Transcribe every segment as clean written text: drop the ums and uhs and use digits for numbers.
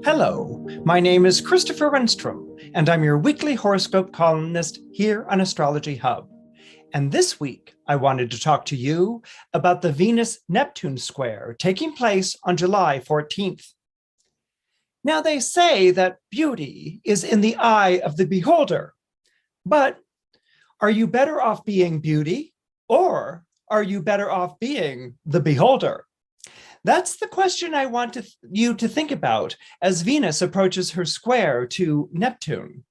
Hello, my name is Christopher Renstrom, and I'm your weekly horoscope columnist here on Astrology Hub. And this week, I wanted to talk to you about the Venus-Neptune Square taking place on July 14th. Now, they say that beauty is in the eye of the beholder, but are you better off being beauty, or are you better off being the beholder? That's the question I want you to think about as Venus approaches her square to Neptune.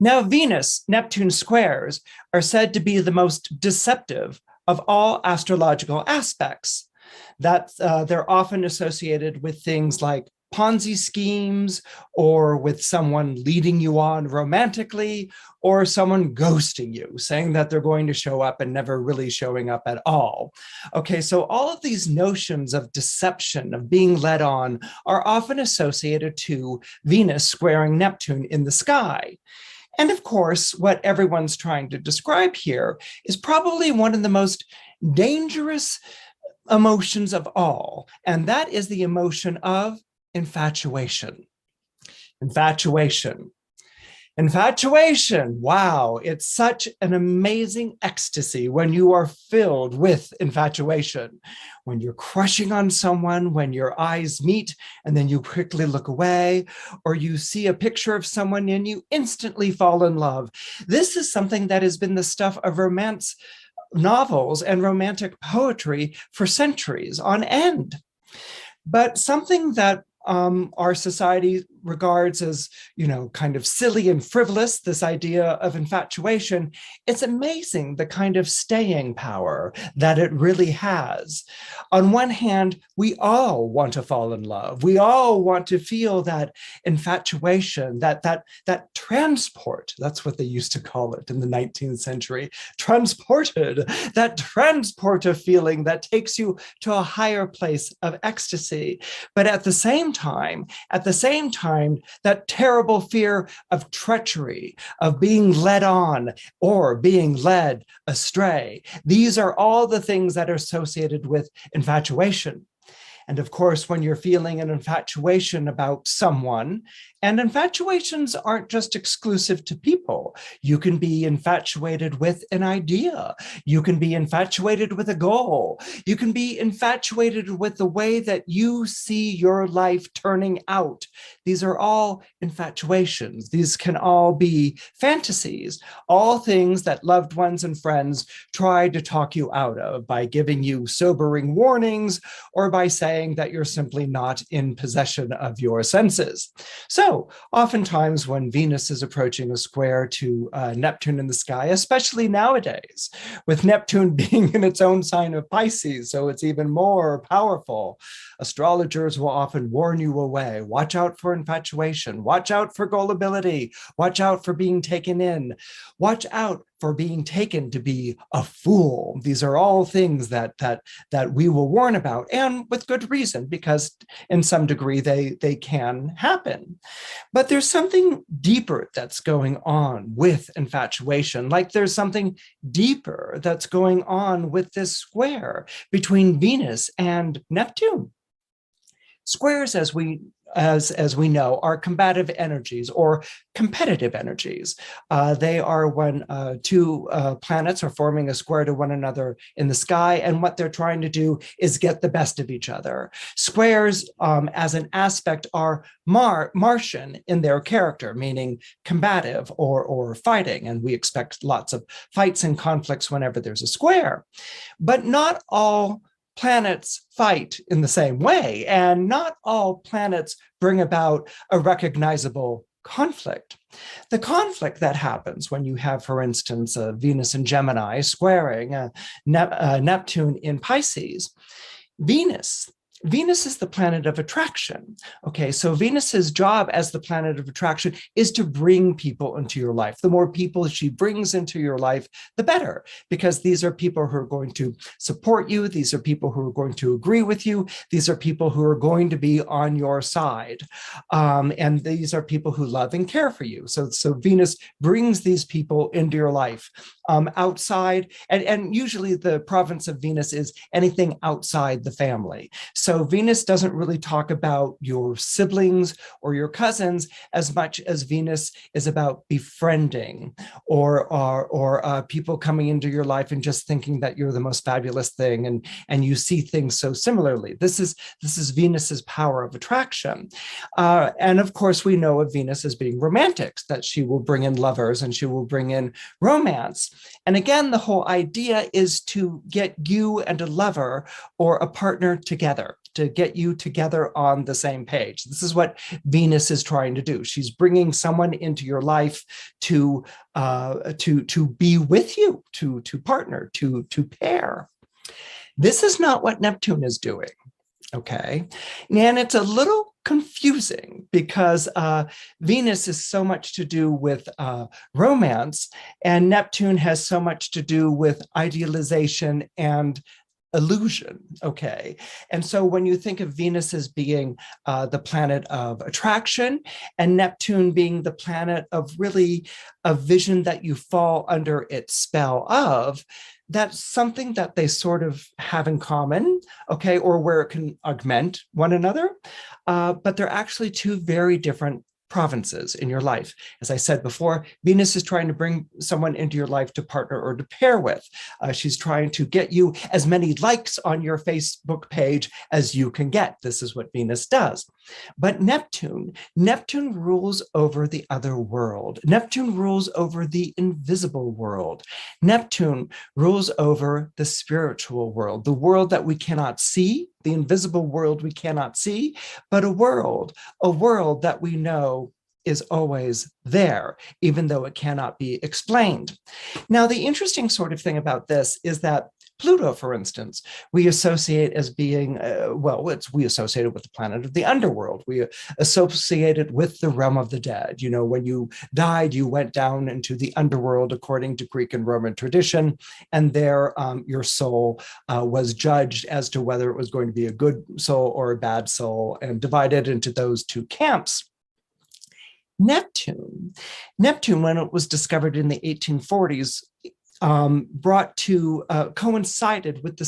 Now, Venus-Neptune squares are said to be the most deceptive of all astrological aspects. They're often associated with things like Ponzi schemes, or with someone leading you on romantically, or someone ghosting you, saying that they're going to show up and never really showing up at all. Okay, so all of these notions of deception, of being led on, are often associated to Venus squaring Neptune in the sky. And of course, what everyone's trying to describe here is probably one of the most dangerous emotions of all, and that is the emotion of infatuation. Infatuation. Infatuation. Wow, it's such an amazing ecstasy when you are filled with infatuation. When you're crushing on someone, when your eyes meet and then you quickly look away, or you see a picture of someone and you instantly fall in love. This is something that has been the stuff of romance novels and romantic poetry for centuries on end. But something that our society regards as, kind of silly and frivolous, this idea of infatuation, it's amazing the kind of staying power that it really has. On one hand, we all want to fall in love. We all want to feel that infatuation, that transport, that's what they used to call it in the 19th century, transported, that transport of feeling that takes you to a higher place of ecstasy. But at the same time, that terrible fear of treachery, of being led on or being led astray. These are all the things that are associated with infatuation. And of course, when you're feeling an infatuation about someone, and infatuations aren't just exclusive to people. You can be infatuated with an idea. You can be infatuated with a goal. You can be infatuated with the way that you see your life turning out. These are all infatuations. These can all be fantasies, all things that loved ones and friends try to talk you out of by giving you sobering warnings or by saying that you're simply not in possession of your senses. So oftentimes when Venus is approaching a square to Neptune in the sky, especially nowadays, with Neptune being in its own sign of Pisces, so it's even more powerful, astrologers will often warn you away. Watch out for infatuation. Watch out for gullibility. Watch out for being taken in. Watch out for being taken to be a fool. These are all things that we will warn about, and with good reason, because in some degree they can happen. But there's something deeper that's going on with infatuation, like there's something deeper that's going on with this square between Venus and Neptune. Squares, as we know, are combative energies or competitive energies. They are when two planets are forming a square to one another in the sky, and what they're trying to do is get the best of each other. Squares, as an aspect, are Martian in their character, meaning combative or fighting, and we expect lots of fights and conflicts whenever there's a square. But not all planets fight in the same way, and not all planets bring about a recognizable conflict. The conflict that happens when you have, for instance, Venus in Gemini squaring Neptune in Pisces, Venus is the planet of attraction. Okay, so Venus's job as the planet of attraction is to bring people into your life. The more people she brings into your life, the better, because these are people who are going to support you. These are people who are going to agree with you. These are people who are going to be on your side. And these are people who love and care for you. So Venus brings these people into your life. Outside, and usually the province of Venus is anything outside the family. So Venus doesn't really talk about your siblings or your cousins as much as Venus is about befriending or people coming into your life and just thinking that you're the most fabulous thing, and you see things so similarly. This is Venus's power of attraction. And of course, we know of Venus as being romantic, that she will bring in lovers and she will bring in romance. And again, the whole idea is to get you and a lover or a partner together, to get you together on the same page. This is what Venus is trying to do. She's bringing someone into your life to be with you, to partner, to pair. This is not what Neptune is doing. Okay, and it's a little confusing because Venus is so much to do with romance, and Neptune has so much to do with idealization and illusion. Okay, and so when you think of Venus as being the planet of attraction and Neptune being the planet of really a vision that you fall under its spell of, that's something that they sort of have in common, okay, or where it can augment one another, but they're actually two very different provinces in your life. As I said before, Venus is trying to bring someone into your life to partner or to pair with. She's trying to get you as many likes on your Facebook page as you can get. This is what Venus does. But Neptune rules over the other world. Neptune rules over the invisible world. Neptune rules over the spiritual world, the world that we cannot see, the invisible world we cannot see, but a world that we know is always there, even though it cannot be explained. Now, the interesting sort of thing about this is that Pluto, for instance, we associate as being, we associate it with the planet of the underworld. We associate it with the realm of the dead. You know, when you died, you went down into the underworld according to Greek and Roman tradition, and there your soul was judged as to whether it was going to be a good soul or a bad soul, and divided into those two camps. Neptune, when it was discovered in the 1840s, coincided with the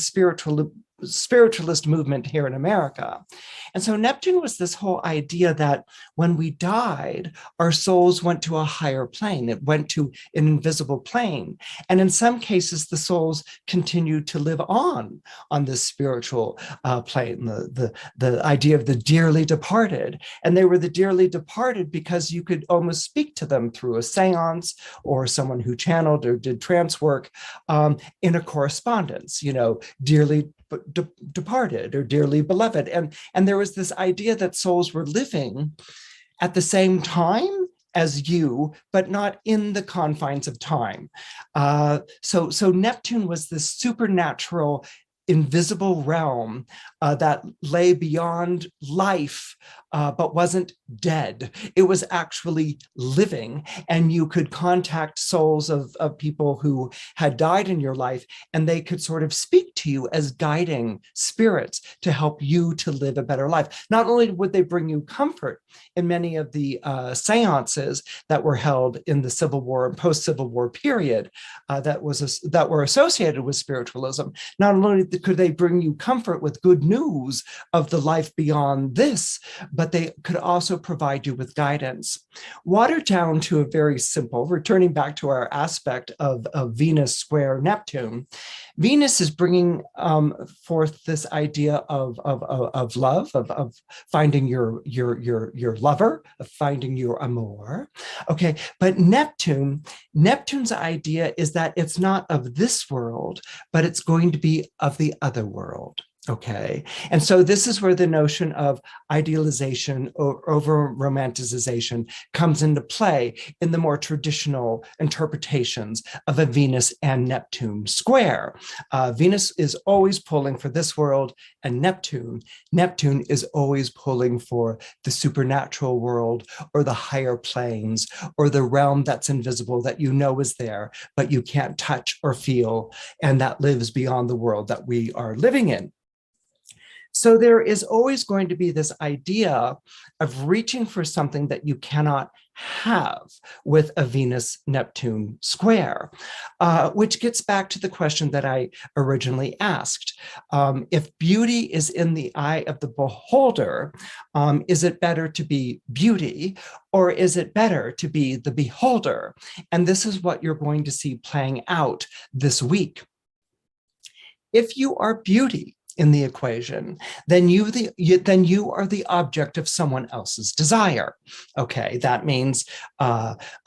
spiritualist movement here in America. And so Neptune was this whole idea that when we died, our souls went to a higher plane. It went to an invisible plane. And in some cases, the souls continued to live on this spiritual plane, the idea of the dearly departed. And they were the dearly departed because you could almost speak to them through a seance or someone who channeled or did trance work in a correspondence, you know, dearly departed or dearly beloved. And there was this idea that souls were living at the same time as you, but not in the confines of time. So Neptune was this supernatural, invisible realm that lay beyond life, but wasn't dead. It was actually living, and you could contact souls of people who had died in your life, and they could sort of speak to you as guiding spirits to help you to live a better life. Not only would they bring you comfort in many of the seances that were held in the Civil War and post-Civil War period that were associated with spiritualism, not only could they bring you comfort with good news of the life beyond this, but they could also provide you with guidance. Watered down to a very simple, returning back to our aspect of Venus square Neptune, Venus is bringing forth this idea of love, of finding your lover, of finding your amour. Okay, but Neptune's idea is that it's not of this world, but it's going to be of the other world. Okay, and so this is where the notion of idealization or over romanticization comes into play in the more traditional interpretations of a Venus and Neptune square. Venus is always pulling for this world, and Neptune is always pulling for the supernatural world or the higher planes or the realm that's invisible that you know is there, but you can't touch or feel, and that lives beyond the world that we are living in. So there is always going to be this idea of reaching for something that you cannot have with a Venus-Neptune square, which gets back to the question that I originally asked. If beauty is in the eye of the beholder, is it better to be beauty, or is it better to be the beholder? And this is what you're going to see playing out this week. If you are beauty in the equation, then you are the object of someone else's desire. Okay, that means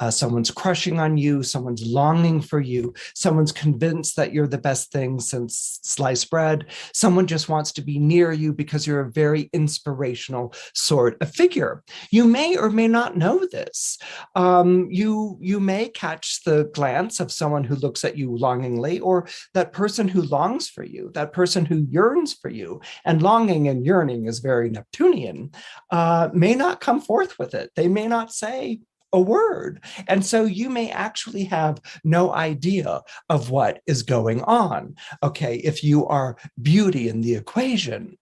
someone's crushing on you, someone's longing for you, someone's convinced that you're the best thing since sliced bread, someone just wants to be near you because you're a very inspirational sort of figure. You may or may not know this. You may catch the glance of someone who looks at you longingly, or that person who longs for you, that person who yearns for you, and longing and yearning is very Neptunian, may not come forth with it. They may not say a word. And so you may actually have no idea of what is going on, okay, if you are beauty in the equation.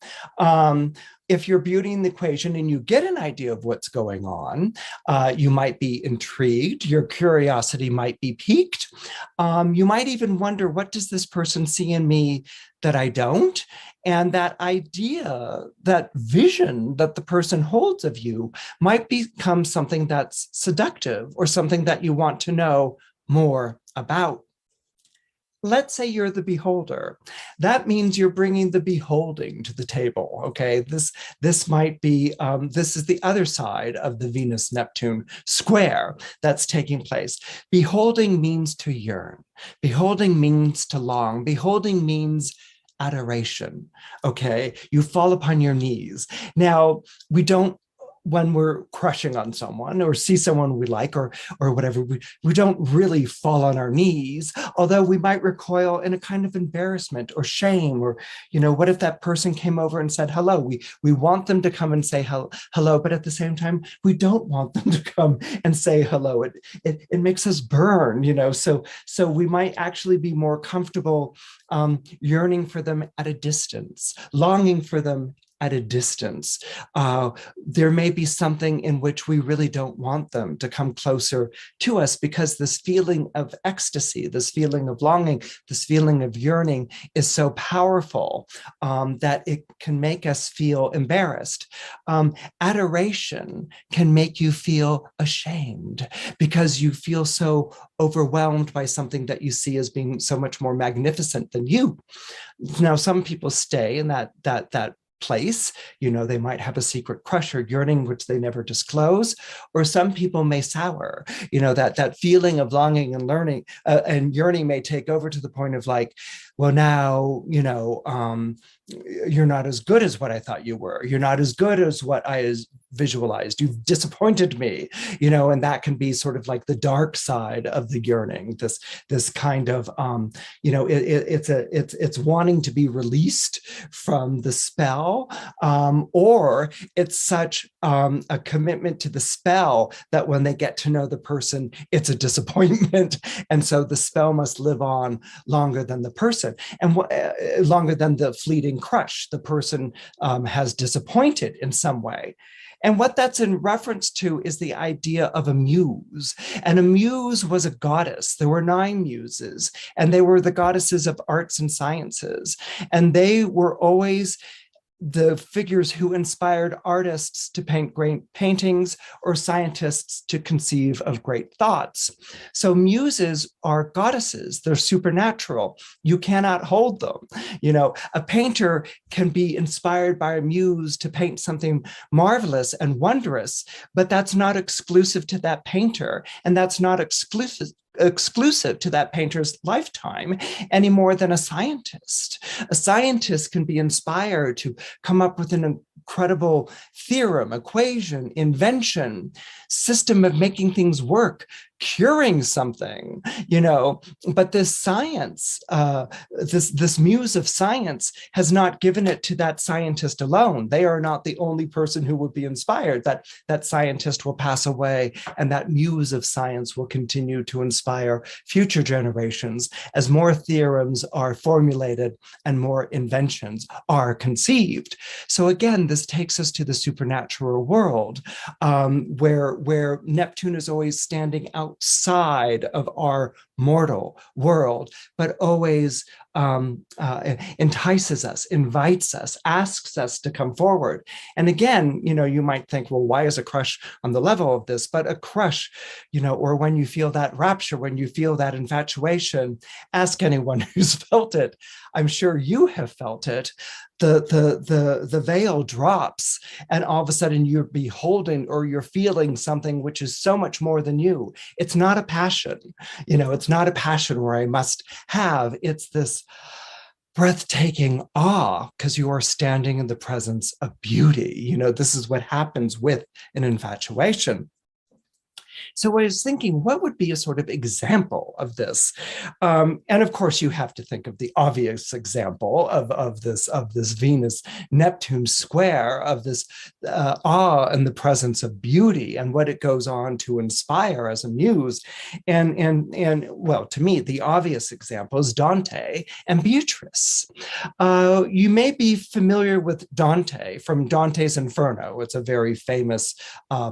If you're beauty in the equation and you get an idea of what's going on, you might be intrigued, your curiosity might be piqued. You might even wonder, what does this person see in me that I don't? And that idea, that vision that the person holds of you might become something that's seductive or something that you want to know more about. Let's say you're the beholder. That means you're bringing the beholding to the table, okay? This might be, this is the other side of the Venus-Neptune square that's taking place. Beholding means to yearn. Beholding means to long. Beholding means adoration, okay? You fall upon your knees. Now, we don't, when we're crushing on someone or see someone we like or whatever, we don't really fall on our knees, although we might recoil in a kind of embarrassment or shame, or, you know, what if that person came over and said hello? We want them to come and say hello, but at the same time, we don't want them to come and say hello. It makes us burn, you know, so we might actually be more comfortable yearning for them at a distance, longing for them at a distance. There may be something in which we really don't want them to come closer to us, because this feeling of ecstasy, this feeling of longing, this feeling of yearning is so powerful that it can make us feel embarrassed. Adoration can make you feel ashamed because you feel so overwhelmed by something that you see as being so much more magnificent than you. Now, some people stay in that place, you know, they might have a secret crush or yearning which they never disclose, or some people may sour, you know, that feeling of longing and learning and yearning may take over to the point of like, well, now, you know, you're not as good as what I thought you were. You're not as good as what I visualized. You've disappointed me, you know, and that can be sort of like the dark side of the yearning. This kind of, you know, it's wanting to be released from the spell, or it's such a commitment to the spell that when they get to know the person, it's a disappointment, and so the spell must live on longer than the person, and longer than the fleeting crush the person has disappointed in some way. And what that's in reference to is the idea of a muse. And a muse was a goddess. There were 9 muses, and they were the goddesses of arts and sciences. And they were always the figures who inspired artists to paint great paintings or scientists to conceive of great thoughts. So muses are goddesses. They're supernatural. You cannot hold them. You know, a painter can be inspired by a muse to paint something marvelous and wondrous, but that's not exclusive to that painter. And that's not exclusive to that painter's lifetime any more than a scientist. A scientist can be inspired to come up with an incredible theorem, equation, invention, system of making things work curing something, but this science, this muse of science has not given it to that scientist alone. They are not the only person who would be inspired. That scientist will pass away, and that muse of science will continue to inspire future generations as more theorems are formulated and more inventions are conceived. So again, this takes us to the supernatural world, where Neptune is always standing outside of our mortal world, but always entices us, invites us, asks us to come forward. And again, you might think, well, why is a crush on the level of this? But a crush, or when you feel that rapture, when you feel that infatuation, ask anyone who's felt it. I'm sure you have felt it. The veil drops, and all of a sudden you're beholding or you're feeling something which is so much more than you. It's not a passion, it's not a passion where I must have. It's this breathtaking awe because you are standing in the presence of beauty. This is what happens with an infatuation. So I was thinking, what would be a sort of example of this? And of course, you have to think of the obvious example of this Venus-Neptune Square, of this awe in the presence of beauty and what it goes on to inspire as a muse. And well, to me, the obvious example is Dante and Beatrice. You may be familiar with Dante from Dante's Inferno. It's a very famous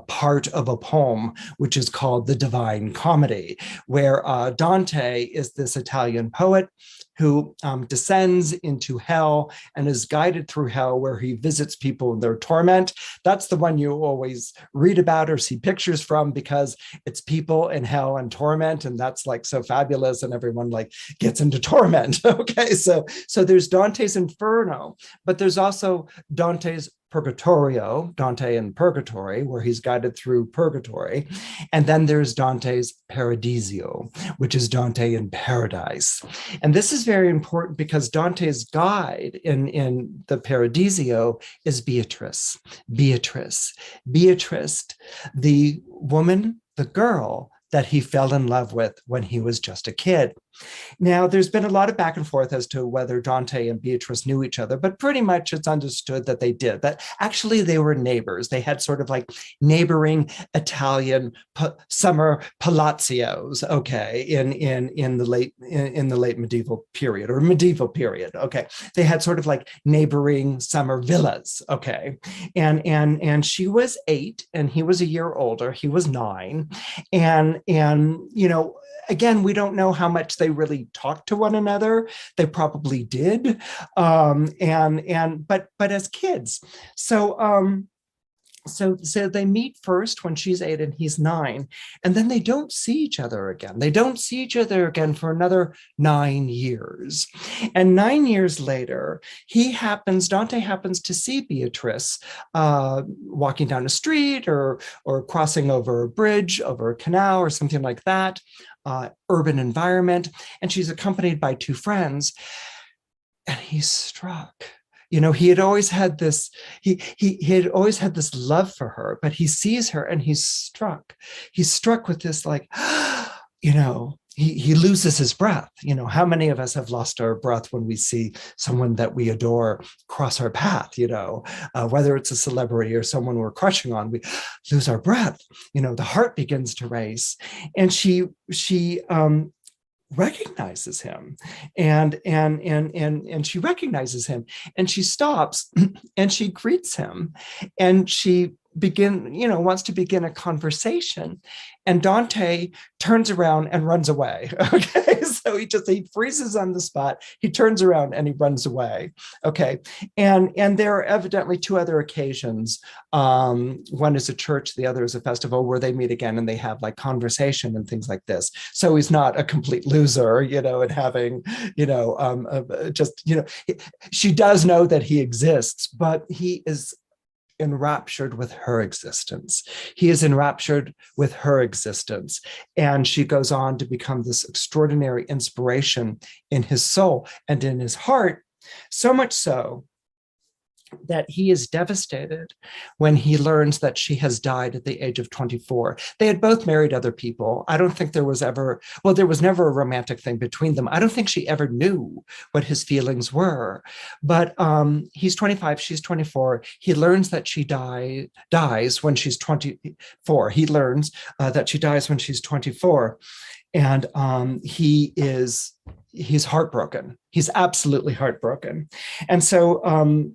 part of a poem, which is called the Divine Comedy, where Dante is this Italian poet who descends into hell and is guided through hell, where he visits people in their torment. That's the one you always read about or see pictures from, because it's people in hell and torment, and that's like so fabulous, and everyone like gets into torment. Okay, so there's Dante's Inferno, but there's also Dante's Purgatorio, Dante in Purgatory, where he's guided through purgatory. And then there's Dante's Paradiso, which is Dante in paradise. And this is very important because Dante's guide in the Paradiso is Beatrice. Beatrice, the woman, the girl that he fell in love with when he was just a kid. Now, there's been a lot of back and forth as to whether Dante and Beatrice knew each other, but pretty much it's understood that they did, that actually they were neighbors. They had sort of like neighboring Italian summer palazios, okay, in the late medieval period, or medieval period, okay. They had sort of like neighboring summer villas, okay. And she was 8 and he was a year older. He was 9. And again, we don't know how much they really talked to one another. They probably did, but as kids. So they meet first when she's 8 and he's 9, and then they don't see each other again. They don't see each other again for another 9 years. And 9 years later, Dante happens to see Beatrice walking down a street or crossing over a bridge, over a canal or something like that, urban environment, and she's accompanied by 2 friends, and he's struck. He had always had this, he had always had this love for her, but he sees her and he's struck. He's struck with this, like, he loses his breath. How many of us have lost our breath when we see someone that we adore cross our path, whether it's a celebrity or someone we're crushing on, we lose our breath, the heart begins to race. And she recognizes him, and she recognizes him, and she stops and she greets him, and she wants to begin a conversation, and Dante turns around and runs away. Okay, so he freezes on the spot, he turns around and he runs away. Okay, and there are evidently 2 other occasions. One is a church, the other is a festival, where they meet again and they have like conversation and things like this. So he's not a complete loser, and having, she does know that he exists, but he is enraptured with her existence. He is enraptured with her existence. And she goes on to become this extraordinary inspiration in his soul and in his heart, so much so that he is devastated when he learns that she has died at the age of 24. They had both married other people. I don't think there was ever, well, there was never a romantic thing between them. I don't think she ever knew what his feelings were. But he's 25, she's 24. He learns that she dies when she's 24. He learns that she dies when she's 24. And he's heartbroken. He's absolutely heartbroken. And so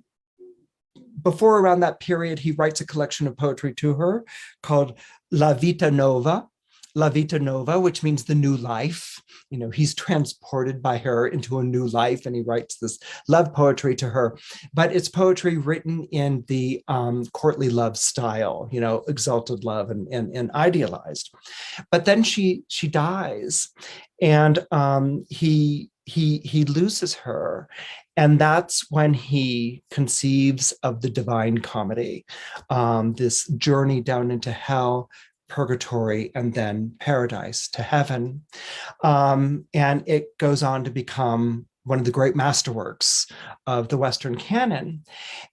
before around that period, he writes a collection of poetry to her called La Vita Nova, which means the new life. You know, he's transported by her into a new life, and he writes this love poetry to her. But it's poetry written in the courtly love style, you know, exalted love and idealized. But then she dies, and he loses her. And that's when he conceives of the Divine Comedy, this journey down into hell, purgatory, and then paradise to heaven. And it goes on to become one of the great masterworks of the Western canon.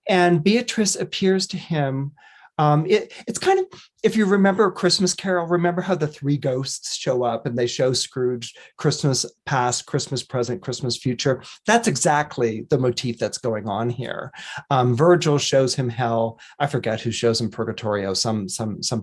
And Beatrice appears to him. It's kind of, if you remember A Christmas Carol, remember how the three ghosts show up and they show Scrooge Christmas past, Christmas present, Christmas future. That's exactly the motif that's going on here. Virgil shows him hell. I forget who shows him purgatorio, some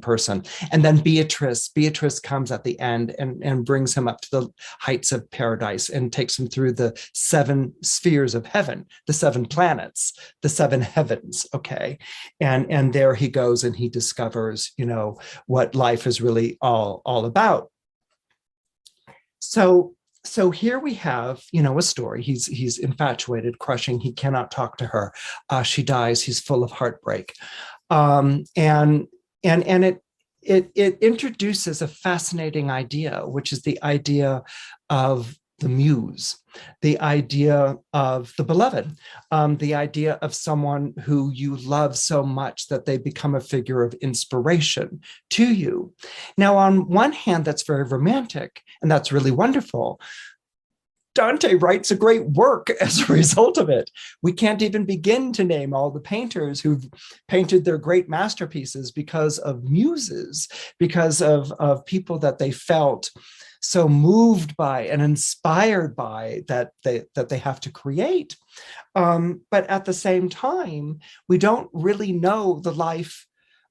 person. And then Beatrice comes at the end and brings him up to the heights of paradise and takes him through the 7 spheres of heaven, the 7 planets, the 7 heavens. Okay. And there he goes and he discovers, you know, what life is really all about. So here we have, you know, a story. He's infatuated, crushing. He cannot talk to her. She dies. He's full of heartbreak, and it introduces a fascinating idea, which is the idea of the muse, the idea of the beloved, the idea of someone who you love so much that they become a figure of inspiration to you. Now, on one hand, that's very romantic, and that's really wonderful. Dante writes a great work as a result of it. We can't even begin to name all the painters who've painted their great masterpieces because of muses, because of people that they felt so moved by and inspired by that they have to create. But at the same time, we don't really know the life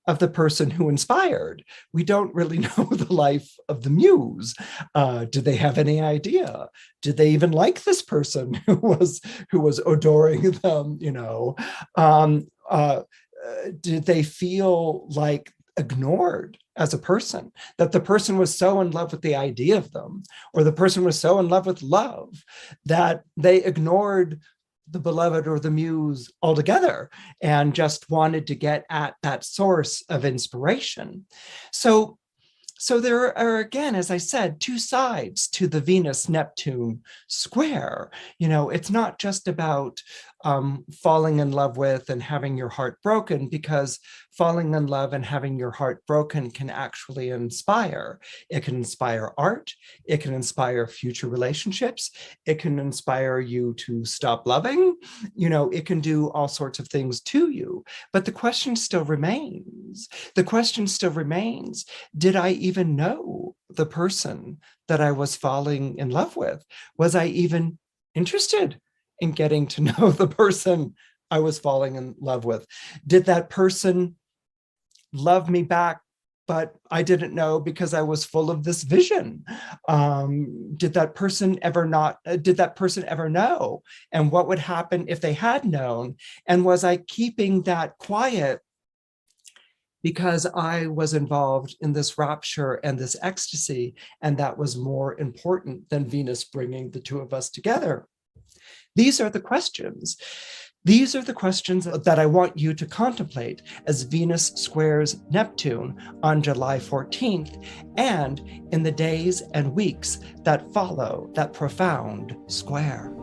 of the person who inspired. We don't really know the life of the muse. Did they have any idea? Did they even like this person who was adoring them? You know, did they feel like ignored as a person, that the person was so in love with the idea of them, or the person was so in love with love that they ignored the beloved or the muse altogether and just wanted to get at that source of inspiration? So there are, again, as I said, 2 sides to the Venus-Neptune Square. You know, it's not just about falling in love with and having your heart broken, because falling in love and having your heart broken can actually inspire. It can inspire art. It can inspire future relationships. It can inspire you to stop loving. You know, it can do all sorts of things to you. But the question still remains. The question still remains, did I even know the person that I was falling in love with? Was I even interested in getting to know the person I was falling in love with? Did that person love me back, but I didn't know because I was full of this vision? Did that person ever know? And what would happen if they had known? And was I keeping that quiet because I was involved in this rapture and this ecstasy, and that was more important than Venus bringing the 2 of us together? These are the questions. These are the questions that I want you to contemplate as Venus squares Neptune on July 14th and in the days and weeks that follow that profound square.